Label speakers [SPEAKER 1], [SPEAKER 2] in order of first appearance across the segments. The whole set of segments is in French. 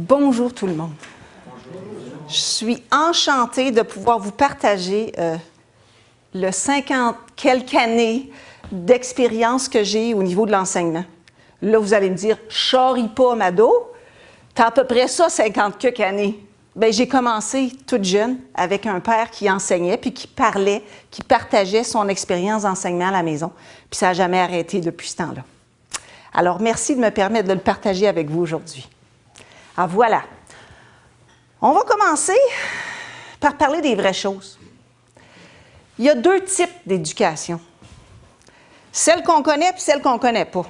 [SPEAKER 1] Bonjour tout le monde. Je suis enchantée de pouvoir vous partager le 50 quelques années d'expérience que j'ai au niveau de l'enseignement. Là, vous allez me dire, charrie pas, Mado, t'as à peu près ça, 50 quelques années. Bien, j'ai commencé toute jeune avec un père qui enseignait, puis qui parlait, qui partageait son expérience d'enseignement à la maison. Puis ça n'a jamais arrêté depuis ce temps-là. Alors, merci de me permettre de le partager avec vous aujourd'hui. Alors voilà. On va commencer par parler des vraies choses. Il y a deux types d'éducation. Celle qu'on connaît et celle qu'on ne connaît pas.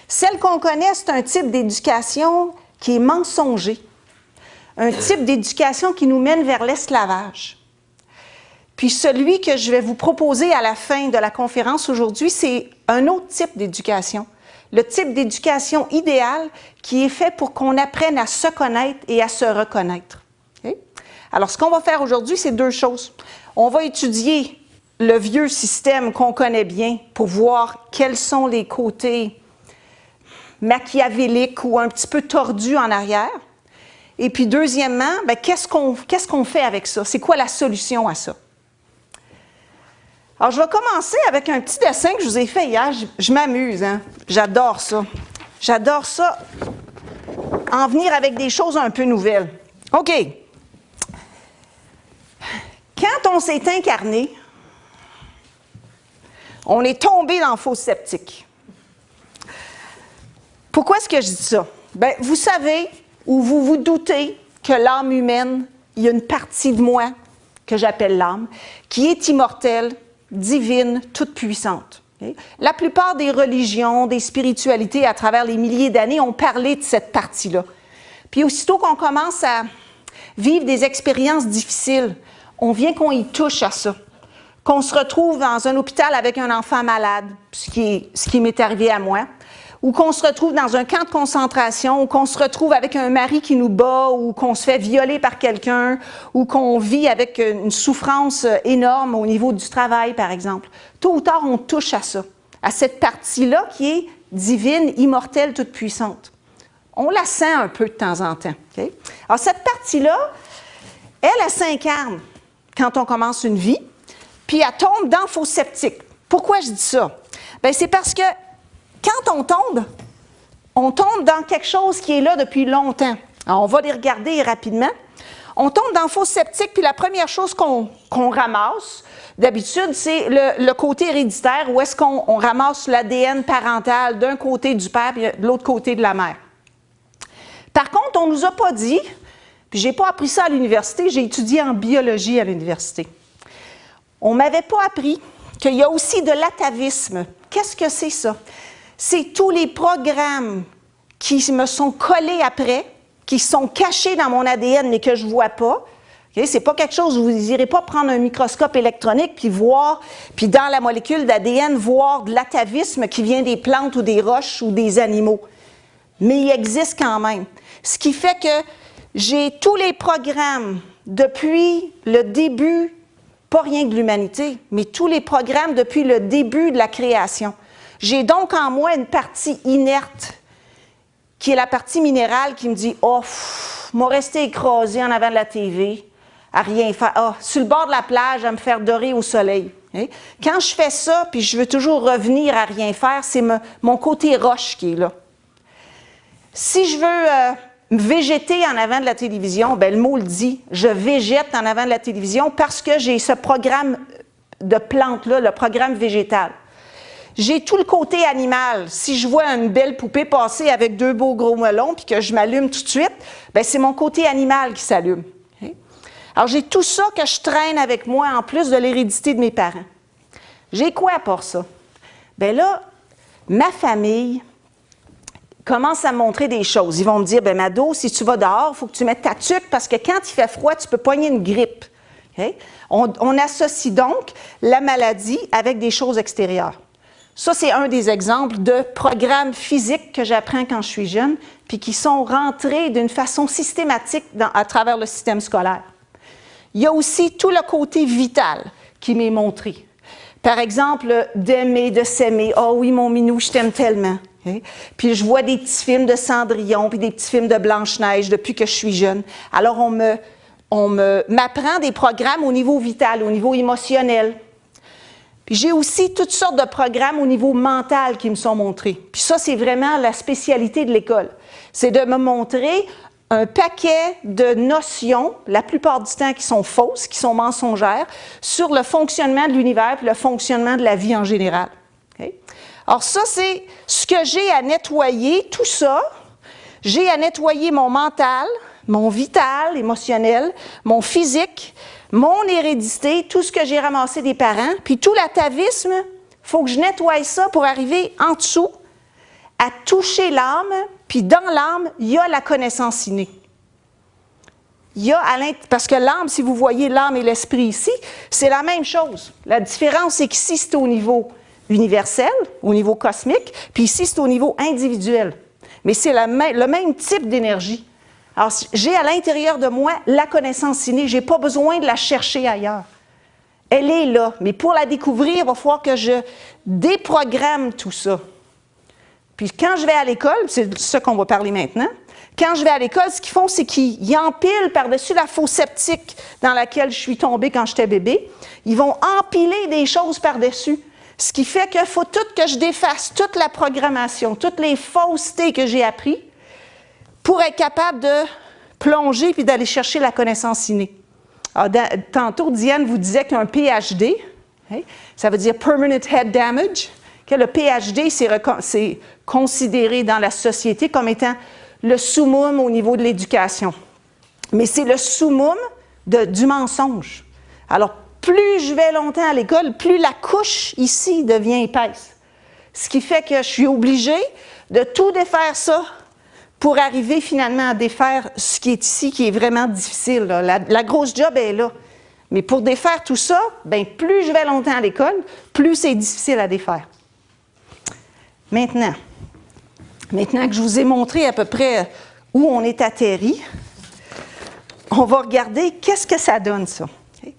[SPEAKER 1] Celle qu'on connaît, c'est un type d'éducation qui est mensonger. Un type d'éducation qui nous mène vers l'esclavage. Puis celui que je vais vous proposer à la fin de la conférence aujourd'hui, c'est un autre type d'éducation. Le type d'éducation idéal qui est fait pour qu'on apprenne à se connaître et à se reconnaître. Okay? Alors, ce qu'on va faire aujourd'hui, c'est deux choses. On va étudier le vieux système qu'on connaît bien pour voir quels sont les côtés machiavéliques ou un petit peu tordus en arrière. Et puis, deuxièmement, bien, qu'est-ce qu'on fait avec ça? C'est quoi la solution à ça? Alors, je vais commencer avec un petit dessin que je vous ai fait hier. Je m'amuse, hein? J'adore ça. J'adore ça, en venir avec des choses un peu nouvelles. OK. Quand on s'est incarné, on est tombé dans le faux sceptique. Pourquoi est-ce que je dis ça? Bien, vous savez, ou vous vous doutez que l'âme humaine, il y a une partie de moi, que j'appelle l'âme, qui est immortelle, divine, toute puissante. Okay? La plupart des religions, des spiritualités à travers les milliers d'années ont parlé de cette partie-là. Puis aussitôt qu'on commence à vivre des expériences difficiles, on vient qu'on y touche à ça. Qu'on se retrouve dans un hôpital avec un enfant malade, ce qui m'est arrivé à moi, ou qu'on se retrouve dans un camp de concentration, ou qu'on se retrouve avec un mari qui nous bat, ou qu'on se fait violer par quelqu'un, ou qu'on vit avec une souffrance énorme au niveau du travail, par exemple. Tôt ou tard, on touche à ça, à cette partie-là qui est divine, immortelle, toute puissante. On la sent un peu de temps en temps. Okay? Alors, cette partie-là, elle s'incarne quand on commence une vie, puis elle tombe dans le faux sceptique. Pourquoi je dis ça? Bien, c'est parce que quand on tombe dans quelque chose qui est là depuis longtemps. Alors, on va les regarder rapidement. On tombe dans le faux sceptique, puis la première chose qu'on ramasse, d'habitude, c'est le côté héréditaire, où est-ce qu'on ramasse l'ADN parental d'un côté du père et de l'autre côté de la mère. Par contre, on ne nous a pas dit, puis je n'ai pas appris ça à l'université, j'ai étudié en biologie à l'université. On ne m'avait pas appris qu'il y a aussi de l'atavisme. Qu'est-ce que c'est ça? C'est tous les programmes qui me sont collés après, qui sont cachés dans mon ADN, mais que je ne vois pas. Okay? Ce n'est pas quelque chose où vous n'irez pas prendre un microscope électronique puis voir, puis dans la molécule d'ADN, voir de l'atavisme qui vient des plantes ou des roches ou des animaux. Mais il existe quand même. Ce qui fait que j'ai tous les programmes depuis le début, pas rien de l'humanité, mais tous les programmes depuis le début de la création. J'ai donc en moi une partie inerte, qui est la partie minérale qui me dit « Oh, m'a resté écrasé en avant de la TV, à rien faire. Ah, sur le bord de la plage, à me faire dorer au soleil. Okay? » Quand je fais ça, puis je veux toujours revenir à rien faire, c'est mon côté roche qui est là. Si je veux végéter en avant de la télévision, bien, le mot le dit, je végète en avant de la télévision parce que j'ai ce programme de plante-là, le programme végétal. J'ai tout le côté animal. Si je vois une belle poupée passer avec deux beaux gros melons puis que je m'allume tout de suite, bien, c'est mon côté animal qui s'allume. Okay? Alors, j'ai tout ça que je traîne avec moi en plus de l'hérédité de mes parents. J'ai quoi pour ça? Bien là, ma famille commence à me montrer des choses. Ils vont me dire, « Bien, Mado, si tu vas dehors, il faut que tu mettes ta tuque parce que quand il fait froid, tu peux pogner une grippe. Okay? » On associe donc la maladie avec des choses extérieures. Ça, c'est un des exemples de programmes physiques que j'apprends quand je suis jeune, puis qui sont rentrés d'une façon systématique à travers le système scolaire. Il y a aussi tout le côté vital qui m'est montré. Par exemple, d'aimer, de s'aimer. « Oh oui, mon minou, je t'aime tellement. » Okay? Puis je vois des petits films de Cendrillon, puis des petits films de Blanche-Neige depuis que je suis jeune. Alors on m'apprend des programmes au niveau vital, au niveau émotionnel. Puis j'ai aussi toutes sortes de programmes au niveau mental qui me sont montrés. Puis ça, c'est vraiment la spécialité de l'école. C'est de me montrer un paquet de notions, la plupart du temps qui sont fausses, qui sont mensongères, sur le fonctionnement de l'univers et le fonctionnement de la vie en général. Okay? Alors ça, c'est ce que j'ai à nettoyer, tout ça. J'ai à nettoyer mon mental, mon vital, émotionnel, mon physique, mon hérédité, tout ce que j'ai ramassé des parents, puis tout l'atavisme, il faut que je nettoie ça pour arriver en dessous, à toucher l'âme, puis dans l'âme, il y a la connaissance innée. Il y a parce que l'âme, si vous voyez l'âme et l'esprit ici, c'est la même chose. La différence, c'est qu'ici, c'est au niveau universel, au niveau cosmique, puis ici, c'est au niveau individuel. Mais c'est le même type d'énergie. Alors, j'ai à l'intérieur de moi la connaissance innée, je n'ai pas besoin de la chercher ailleurs. Elle est là, mais pour la découvrir, il va falloir que je déprogramme tout ça. Puis quand je vais à l'école, c'est de ça qu'on va parler maintenant, quand je vais à l'école, ce qu'ils font, c'est qu'ils empilent par-dessus la fosse septique dans laquelle je suis tombée quand j'étais bébé, ils vont empiler des choses par-dessus. Ce qui fait qu'il faut tout que je défasse toute la programmation, toutes les faussetés que j'ai apprises pour être capable de plonger puis d'aller chercher la connaissance innée. Alors, tantôt, Diane vous disait qu'un PhD, ça veut dire Permanent Head Damage, que le PhD, c'est considéré dans la société comme étant le summum au niveau de l'éducation. Mais c'est le summum du mensonge. Alors, plus je vais longtemps à l'école, plus la couche ici devient épaisse. Ce qui fait que je suis obligée de tout défaire ça pour arriver finalement à défaire ce qui est ici, qui est vraiment difficile. La grosse job est là. Mais pour défaire tout ça, bien, plus je vais longtemps à l'école, plus c'est difficile à défaire. Maintenant que je vous ai montré à peu près où on est atterri, on va regarder qu'est-ce que ça donne, ça. Okay?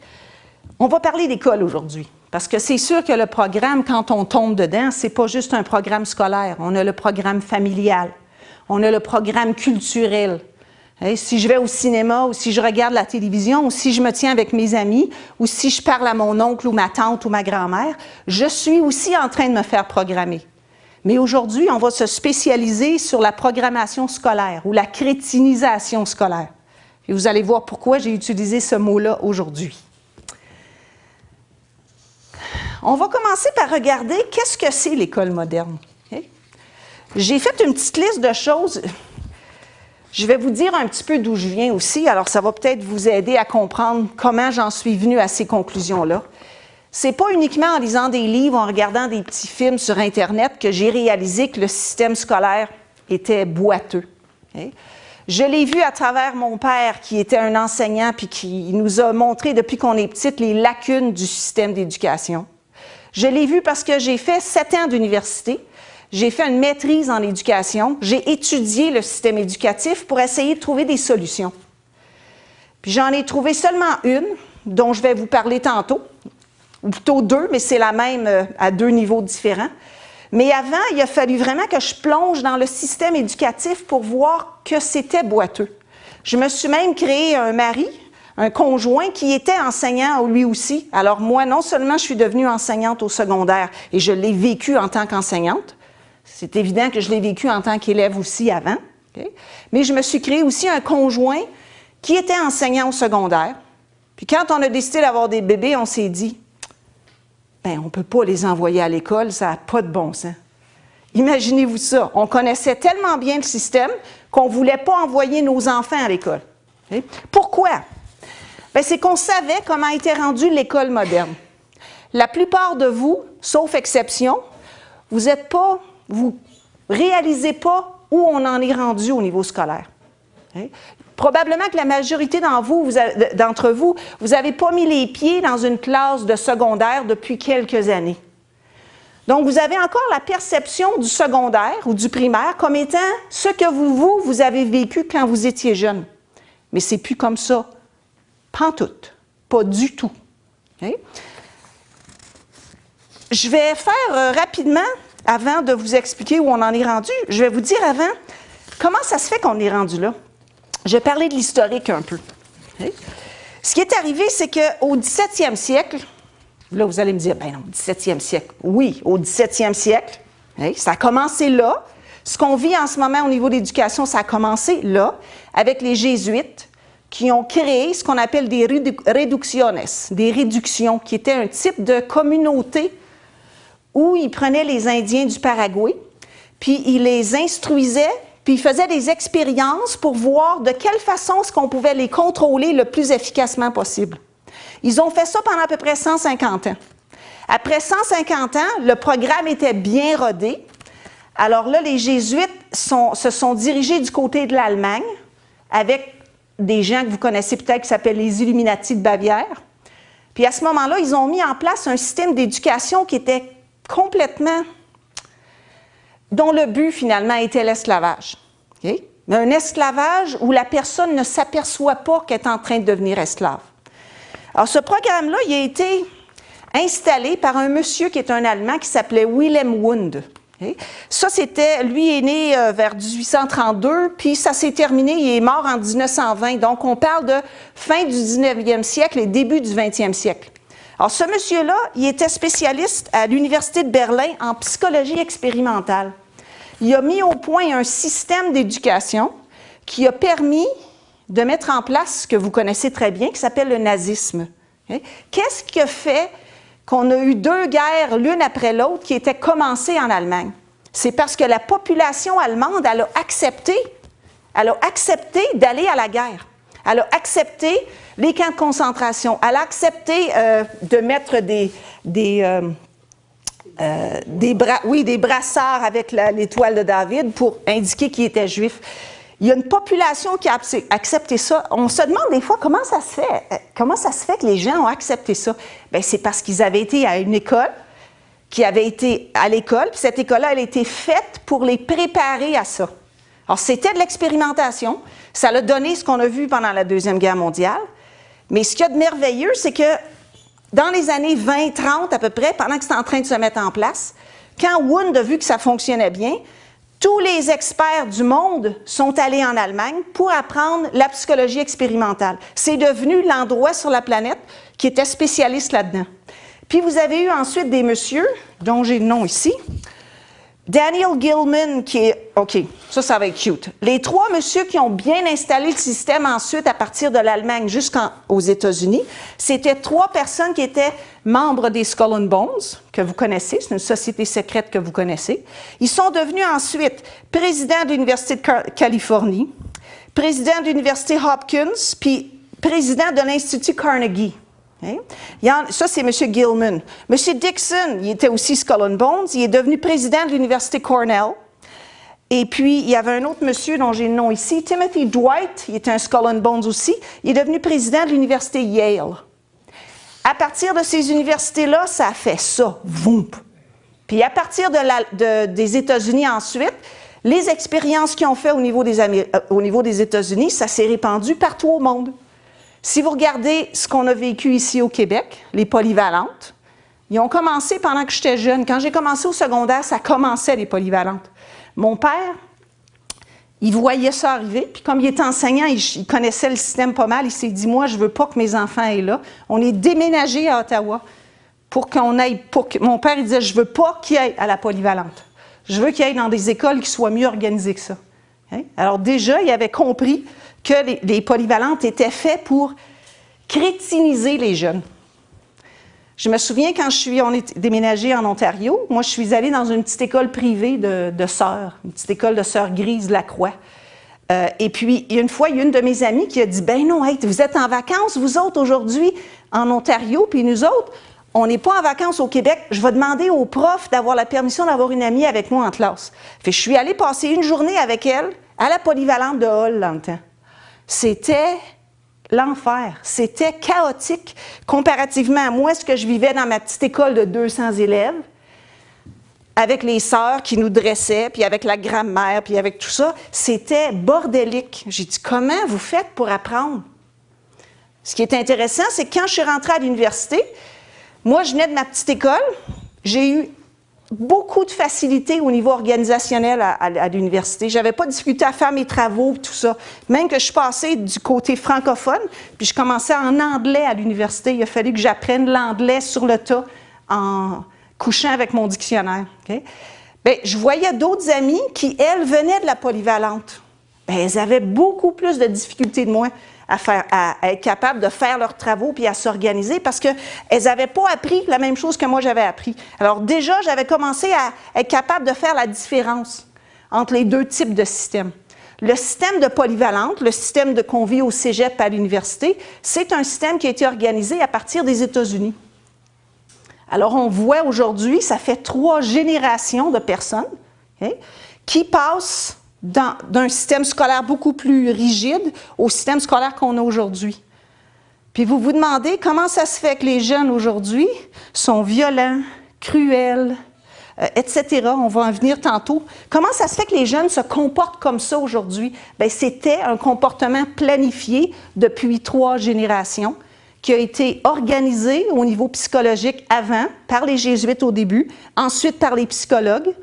[SPEAKER 1] On va parler d'école aujourd'hui, parce que c'est sûr que le programme, quand on tombe dedans, ce n'est pas juste un programme scolaire. On a le programme familial, on a le programme culturel. Si je vais au cinéma, ou si je regarde la télévision, ou si je me tiens avec mes amis, ou si je parle à mon oncle ou ma tante ou ma grand-mère, je suis aussi en train de me faire programmer. Mais aujourd'hui, on va se spécialiser sur la programmation scolaire ou la crétinisation scolaire. Et vous allez voir pourquoi j'ai utilisé ce mot-là aujourd'hui. On va commencer par regarder qu'est-ce que c'est l'école moderne. Okay? J'ai fait une petite liste de choses. Je vais vous dire un petit peu d'où je viens aussi, alors ça va peut-être vous aider à comprendre comment j'en suis venue à ces conclusions-là. Ce n'est pas uniquement en lisant des livres, en regardant des petits films sur Internet que j'ai réalisé que le système scolaire était boiteux. Okay? Je l'ai vu à travers mon père, qui était un enseignant, puis qui nous a montré depuis qu'on est petite les lacunes du système d'éducation. Je l'ai vu parce que j'ai fait 7 ans d'université, j'ai fait une maîtrise en éducation, j'ai étudié le système éducatif pour essayer de trouver des solutions. Puis j'en ai trouvé seulement une, dont je vais vous parler tantôt, ou plutôt 2, mais c'est la même à 2 niveaux différents. Mais avant, il a fallu vraiment que je plonge dans le système éducatif pour voir que c'était boiteux. Je me suis même créé un mari, un conjoint qui était enseignant lui aussi. Alors moi, non seulement je suis devenue enseignante au secondaire et je l'ai vécu en tant qu'enseignante, c'est évident que je l'ai vécu en tant qu'élève aussi avant, okay? Mais je me suis créé aussi un conjoint qui était enseignant au secondaire. Puis quand on a décidé d'avoir des bébés, on s'est dit, bien, on ne peut pas les envoyer à l'école, ça n'a pas de bon sens. Imaginez-vous ça, on connaissait tellement bien le système qu'on ne voulait pas envoyer nos enfants à l'école. Okay? Pourquoi? Bien, c'est qu'on savait comment était rendue l'école moderne. La plupart de vous, sauf exception, vous réalisez pas où on en est rendu au niveau scolaire. Okay? Probablement que la majorité d'entre vous, vous n'avez pas mis les pieds dans une classe de secondaire depuis quelques années. Donc, vous avez encore la perception du secondaire ou du primaire comme étant ce que vous avez vécu quand vous étiez jeune. Mais c'est plus comme ça. Pantoute. Pas du tout. Okay? Je vais faire rapidement avant de vous expliquer où on en est rendu, je vais vous dire avant, comment ça se fait qu'on est rendu là? Je vais parler de l'historique un peu. Okay? Ce qui est arrivé, c'est qu'au 17e siècle, là, vous allez me dire, ben non, 17e siècle. Oui, au 17e siècle, okay? Ça a commencé là. Ce qu'on vit en ce moment au niveau de l'éducation, ça a commencé là, avec les Jésuites, qui ont créé ce qu'on appelle des reducciones, des réductions, qui étaient un type de communauté où ils prenaient les Indiens du Paraguay, puis ils les instruisaient, puis ils faisaient des expériences pour voir de quelle façon est-ce qu'on pouvait les contrôler le plus efficacement possible. Ils ont fait ça pendant à peu près 150 ans. Après 150 ans, le programme était bien rodé. Alors là, les Jésuites se sont dirigés du côté de l'Allemagne avec des gens que vous connaissez peut-être qui s'appellent les Illuminati de Bavière. Puis à ce moment-là, ils ont mis en place un système d'éducation qui était complètement, dont le but finalement était l'esclavage. Okay? Mais un esclavage où la personne ne s'aperçoit pas qu'elle est en train de devenir esclave. Alors ce programme-là, il a été installé par un monsieur qui est un Allemand qui s'appelait Wilhelm Wundt. Okay? Ça, lui est né vers 1832, puis ça s'est terminé, il est mort en 1920. Donc, on parle de fin du 19e siècle et début du 20e siècle. Alors, ce monsieur-là, il était spécialiste à l'Université de Berlin en psychologie expérimentale. Il a mis au point un système d'éducation qui a permis de mettre en place ce que vous connaissez très bien, qui s'appelle le nazisme. Okay? Qu'est-ce qui a fait qu'on a eu 2 guerres l'une après l'autre qui étaient commencées en Allemagne? C'est parce que la population allemande, elle a accepté d'aller à la guerre. Elle a accepté les camps de concentration. Elle a accepté de mettre des brassards avec l'étoile de David pour indiquer qu'il était juif. Il y a une population qui a accepté ça. On se demande des fois comment ça se fait. Comment ça se fait que les gens ont accepté ça? Bien, c'est parce qu'ils avaient été à une école, qui avait été à l'école, puis cette école-là, elle a été faite pour les préparer à ça. Alors, c'était de l'expérimentation. Ça a donné ce qu'on a vu pendant la Deuxième Guerre mondiale. Mais ce qu'il y a de merveilleux, c'est que dans les années 20-30 à peu près, pendant que c'était en train de se mettre en place, quand Wundt a vu que ça fonctionnait bien, tous les experts du monde sont allés en Allemagne pour apprendre la psychologie expérimentale. C'est devenu l'endroit sur la planète qui était spécialiste là-dedans. Puis vous avez eu ensuite des messieurs, dont j'ai le nom ici, Daniel Gilman, qui est... OK, ça va être cute. Les 3 messieurs qui ont bien installé le système ensuite à partir de l'Allemagne jusqu'aux États-Unis, c'était 3 personnes qui étaient membres des Skull and Bones, que vous connaissez, c'est une société secrète que vous connaissez. Ils sont devenus ensuite présidents de l'Université de Californie, président de l'Université Hopkins, puis président de l'Institut Carnegie. Okay? Ça, c'est M. Gilman. M. Dixon, il était aussi Skull and Bones. Il est devenu président de l'Université Cornell. Et puis, il y avait un autre monsieur dont j'ai le nom ici, Timothy Dwight. Il était un Skull and Bones aussi. Il est devenu président de l'Université Yale. À partir de ces universités-là, ça a fait ça. Voump! Puis, à partir des États-Unis ensuite, les expériences qu'ils ont fait au niveau des États-Unis, ça s'est répandu partout au monde. Si vous regardez ce qu'on a vécu ici au Québec, les polyvalentes, ils ont commencé pendant que j'étais jeune. Quand j'ai commencé au secondaire, ça commençait les polyvalentes. Mon père, il voyait ça arriver, puis comme il était enseignant, il connaissait le système pas mal, il s'est dit, moi, je ne veux pas que mes enfants aillent là. On est déménagé à Ottawa pour qu'on aille... Mon père, il disait, je ne veux pas qu'ils aillent à la polyvalente. Je veux qu'ils aillent dans des écoles qui soient mieux organisées que ça. Hein? Alors déjà, il avait compris que les polyvalentes étaient faites pour crétiniser les jeunes. Je me souviens quand on est déménagé en Ontario, moi je suis allée dans une petite école privée de sœurs, une petite école de sœurs Grises Lacroix. Et puis une fois, il y a une de mes amies qui a dit « Ben non, hey, vous êtes en vacances, vous autres, aujourd'hui, en Ontario, puis nous autres, on n'est pas en vacances au Québec. Je vais demander au prof d'avoir la permission d'avoir une amie avec moi en classe. » Fait, je suis allée passer une journée avec elle à la polyvalente de Hall dans le temps. C'était l'enfer. C'était chaotique comparativement à moi, ce que je vivais dans ma petite école de 200 élèves, avec les sœurs qui nous dressaient, puis avec la grammaire, puis avec tout ça. C'était bordélique. J'ai dit, comment vous faites pour apprendre? Ce qui est intéressant, c'est que quand je suis rentrée à l'université, moi, je venais de ma petite école, j'ai eu beaucoup de facilité au niveau organisationnel à l'université. Je n'avais pas de difficulté à faire mes travaux, tout ça. Même que je suis passée du côté francophone, puis je commençais en anglais à l'université. Il a fallu que j'apprenne l'anglais sur le tas en couchant avec mon dictionnaire. Okay? Bien, je voyais d'autres amis qui, elles, venaient de la polyvalente. Bien, elles avaient beaucoup plus de difficultés de moi à être capables de faire leurs travaux puis à s'organiser parce qu'elles n'avaient pas appris la même chose que moi j'avais appris. Alors déjà, j'avais commencé à être capable de faire la différence entre les deux types de systèmes. Le système de polyvalente, le système de qu'on vit au cégep à l'université, c'est un système qui a été organisé à partir des États-Unis. Alors on voit aujourd'hui, ça fait 3 générations de personnes okay, qui passent d'un système scolaire beaucoup plus rigide au système scolaire qu'on a aujourd'hui. Puis vous vous demandez comment ça se fait que les jeunes aujourd'hui sont violents, cruels, etc. On va en venir tantôt. Comment ça se fait que les jeunes se comportent comme ça aujourd'hui? Bien, c'était un comportement planifié depuis 3 générations qui a été organisé au niveau psychologique avant, par les jésuites au début, ensuite par les psychologues,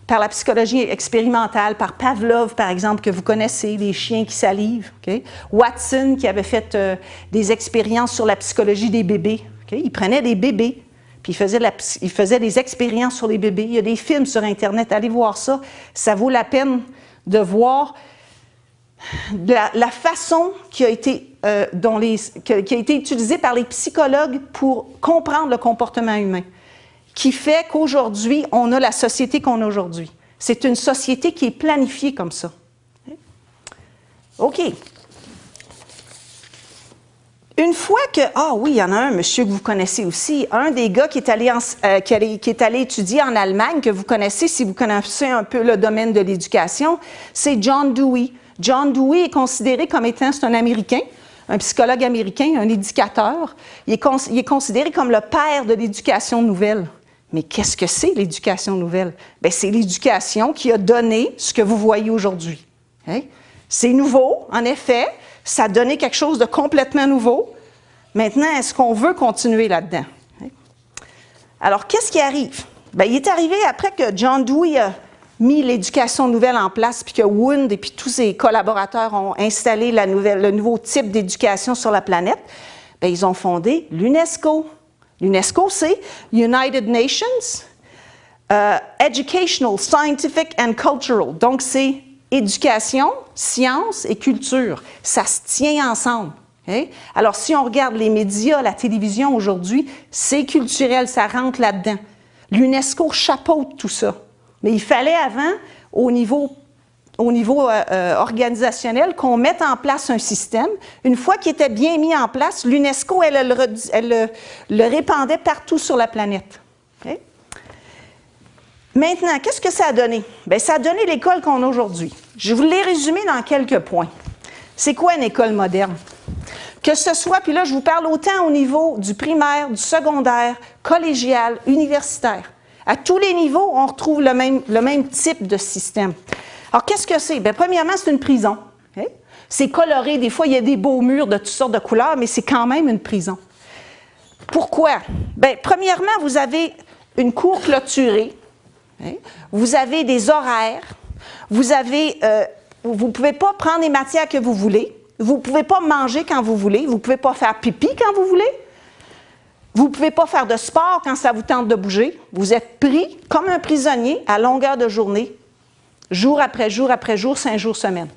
[SPEAKER 1] par la psychologie expérimentale, par Pavlov, par exemple, que vous connaissez, les chiens qui salivent. Okay? Watson, qui avait fait des expériences sur la psychologie des bébés. Okay? Il prenait des bébés, puis il faisait des expériences sur les bébés. Il y a des films sur Internet, allez voir ça. Ça vaut la peine de voir la façon qui a été utilisée par les psychologues pour comprendre le comportement humain, qui fait qu'aujourd'hui, on a la société qu'on a aujourd'hui. C'est une société qui est planifiée comme ça. OK. Une fois que... Ah oui, il y en a un, monsieur, que vous connaissez aussi. Un des gars qui est allé étudier en Allemagne, que vous connaissez si vous connaissez un peu le domaine de l'éducation, c'est John Dewey. John Dewey est considéré comme étant, c'est un Américain, un psychologue américain, un éducateur. Il est considéré comme le père de l'éducation nouvelle. Mais qu'est-ce que c'est l'éducation nouvelle? Bien, c'est l'éducation qui a donné ce que vous voyez aujourd'hui. Hein? C'est nouveau, en effet, ça a donné quelque chose de complètement nouveau. Maintenant, est-ce qu'on veut continuer là-dedans? Hein? Alors, qu'est-ce qui arrive? Bien, il est arrivé après que John Dewey a mis l'éducation nouvelle en place, puis que Wundt et puis tous ses collaborateurs ont installé le nouveau type d'éducation sur la planète, bien, ils ont fondé l'UNESCO. L'UNESCO, c'est United Nations Educational, Scientific and Cultural. Donc, c'est éducation, science et culture. Ça se tient ensemble. Okay? Alors, si on regarde les médias, la télévision aujourd'hui, c'est culturel, ça rentre là-dedans. L'UNESCO chapeaute tout ça. Mais il fallait avant, au niveau organisationnel, qu'on mette en place un système. Une fois qu'il était bien mis en place, l'UNESCO, elle le répandait partout sur la planète. Okay? Maintenant, qu'est-ce que ça a donné? Bien, ça a donné l'école qu'on a aujourd'hui. Je vous l'ai résumé dans quelques points. C'est quoi une école moderne? Que ce soit, puis là, je vous parle autant au niveau du primaire, du secondaire, collégial, universitaire. À tous les niveaux, on retrouve le même type de système. Alors, qu'est-ce que c'est? Bien, premièrement, c'est une prison. Okay? C'est coloré. Des fois, il y a des beaux murs de toutes sortes de couleurs, mais c'est quand même une prison. Pourquoi? Bien, premièrement, vous avez une cour clôturée. Okay? Vous avez des horaires. Vous ne pouvez pas prendre les matières que vous voulez. Vous ne pouvez pas manger quand vous voulez. Vous ne pouvez pas faire pipi quand vous voulez. Vous ne pouvez pas faire de sport quand ça vous tente de bouger. Vous êtes pris comme un prisonnier à longueur de journée, jour après jour après jour, 5 jours semaine.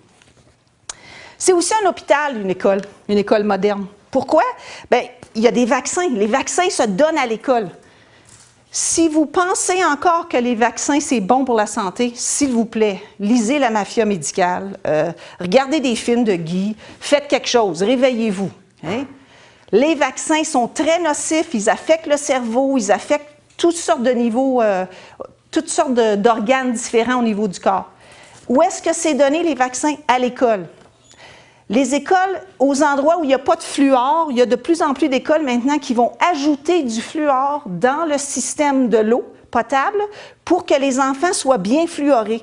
[SPEAKER 1] C'est aussi un hôpital, une école moderne. Pourquoi? Bien, il y a des vaccins. Les vaccins se donnent à l'école. Si vous pensez encore que les vaccins, c'est bon pour la santé, s'il vous plaît, lisez La Mafia médicale, regardez des films de Guy, faites quelque chose, réveillez-vous. Hein? Les vaccins sont très nocifs, ils affectent le cerveau, ils affectent toutes sortes de niveaux, toutes sortes d'organes différents au niveau du corps. Où est-ce que c'est donné les vaccins? À l'école. Les écoles, aux endroits où il n'y a pas de fluor, il y a de plus en plus d'écoles maintenant qui vont ajouter du fluor dans le système de l'eau potable pour que les enfants soient bien fluorés.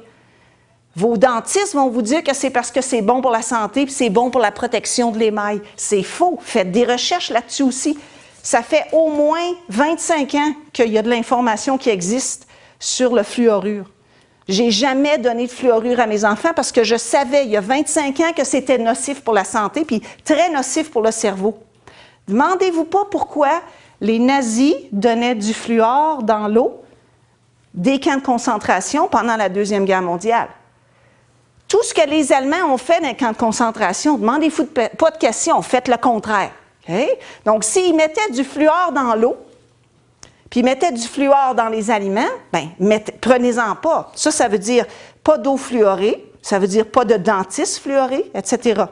[SPEAKER 1] Vos dentistes vont vous dire que c'est parce que c'est bon pour la santé et c'est bon pour la protection de l'émail. C'est faux. Faites des recherches là-dessus aussi. Ça fait au moins 25 ans qu'il y a de l'information qui existe sur le fluorure. J'ai jamais donné de fluorure à mes enfants parce que je savais, il y a 25 ans, que c'était nocif pour la santé, puis très nocif pour le cerveau. Demandez-vous pas pourquoi les nazis donnaient du fluor dans l'eau des camps de concentration pendant la Deuxième Guerre mondiale. Tout ce que les Allemands ont fait dans les camps de concentration, demandez-vous pas de questions, faites le contraire. Okay? Donc, s'ils mettaient du fluor dans l'eau, puis ils mettaient du fluor dans les aliments, bien, prenez-en pas. Ça veut dire pas d'eau fluorée, ça veut dire pas de dentifrice fluoré, etc.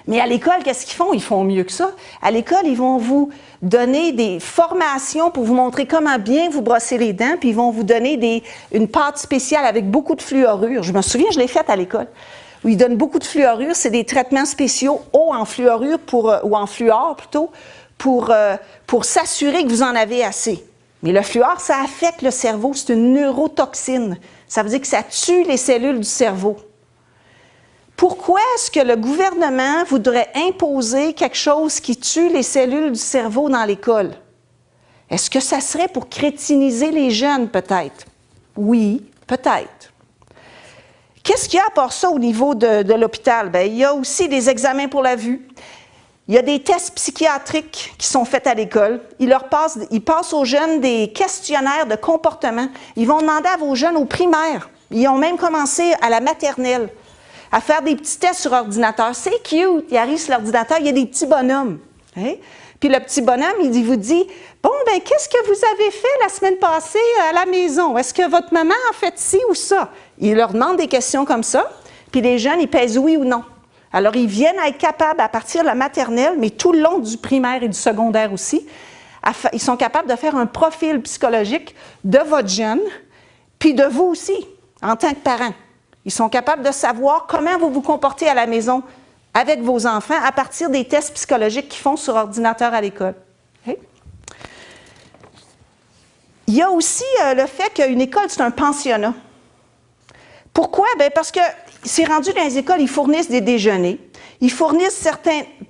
[SPEAKER 1] Mais à l'école, qu'est-ce qu'ils font? Ils font mieux que ça. À l'école, ils vont vous donner des formations pour vous montrer comment bien vous brosser les dents, puis ils vont vous donner une pâte spéciale avec beaucoup de fluorure. Je me souviens, je l'ai faite à l'école, où ils donnent beaucoup de fluorure. C'est des traitements spéciaux, eau en fluorure, ou en fluor plutôt, pour s'assurer que vous en avez assez. Mais le fluor, ça affecte le cerveau, c'est une neurotoxine. Ça veut dire que ça tue les cellules du cerveau. Pourquoi est-ce que le gouvernement voudrait imposer quelque chose qui tue les cellules du cerveau dans l'école? Est-ce que ça serait pour crétiniser les jeunes, peut-être? Oui, peut-être. Qu'est-ce qu'il y a à part ça au niveau de l'hôpital? Bien, il y a aussi des examens pour la vue. Il y a des tests psychiatriques qui sont faits à l'école. Ils passent aux jeunes des questionnaires de comportement. Ils vont demander à vos jeunes au primaire. Ils ont même commencé à la maternelle à faire des petits tests sur ordinateur. C'est cute. Il arrive sur l'ordinateur, il y a des petits bonhommes. Hein? Puis le petit bonhomme, il vous dit, « Bon, ben qu'est-ce que vous avez fait la semaine passée à la maison? Est-ce que votre maman a fait ci ou ça? » Il leur demande des questions comme ça, puis les jeunes, ils pèsent oui ou non. Alors, ils viennent à être capables, à partir de la maternelle, mais tout le long du primaire et du secondaire aussi, ils sont capables de faire un profil psychologique de votre jeune, puis de vous aussi, en tant que parent. Ils sont capables de savoir comment vous vous comportez à la maison avec vos enfants à partir des tests psychologiques qu'ils font sur ordinateur à l'école. Okay? Il y a aussi le fait qu'une école, c'est un pensionnat. Pourquoi? Bien, parce que c'est rendu dans les écoles, ils fournissent des déjeuners, ils fournissent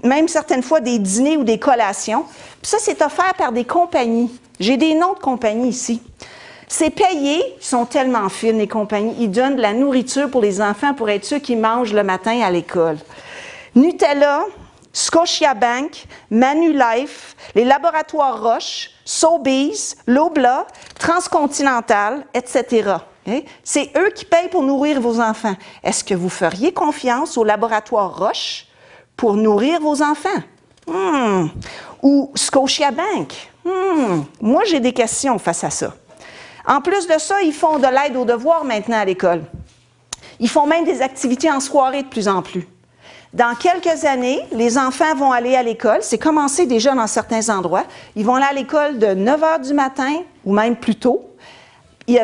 [SPEAKER 1] même certaines fois des dîners ou des collations. Puis ça, c'est offert par des compagnies. J'ai des noms de compagnies ici. C'est payé, ils sont tellement fines, les compagnies. Ils donnent de la nourriture pour les enfants pour être ceux qui mangent le matin à l'école. Nutella, Scotiabank, Manulife, les laboratoires Roche, Sobeys, Lobla, Transcontinental, etc. Okay? C'est eux qui payent pour nourrir vos enfants. Est-ce que vous feriez confiance au laboratoire Roche pour nourrir vos enfants? Ou Scotiabank? Moi, j'ai des questions face à ça. En plus de ça, ils font de l'aide aux devoirs maintenant à l'école. Ils font même des activités en soirée de plus en plus. Dans quelques années, les enfants vont aller à l'école. C'est commencé déjà dans certains endroits. Ils vont aller à l'école de 9 h du matin ou même plus tôt.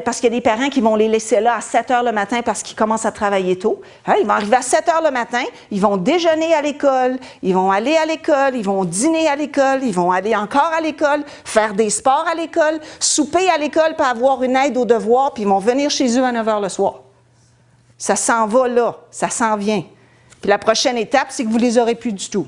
[SPEAKER 1] Parce qu'il y a des parents qui vont les laisser là à 7 h le matin parce qu'ils commencent à travailler tôt. Hein, ils vont arriver à 7 h le matin, ils vont déjeuner à l'école, ils vont aller à l'école, ils vont dîner à l'école, ils vont aller encore à l'école, faire des sports à l'école, souper à l'école pour avoir une aide aux devoirs, puis ils vont venir chez eux à 9 h le soir. Ça s'en va là, ça s'en vient. Puis la prochaine étape, c'est que vous ne les aurez plus du tout.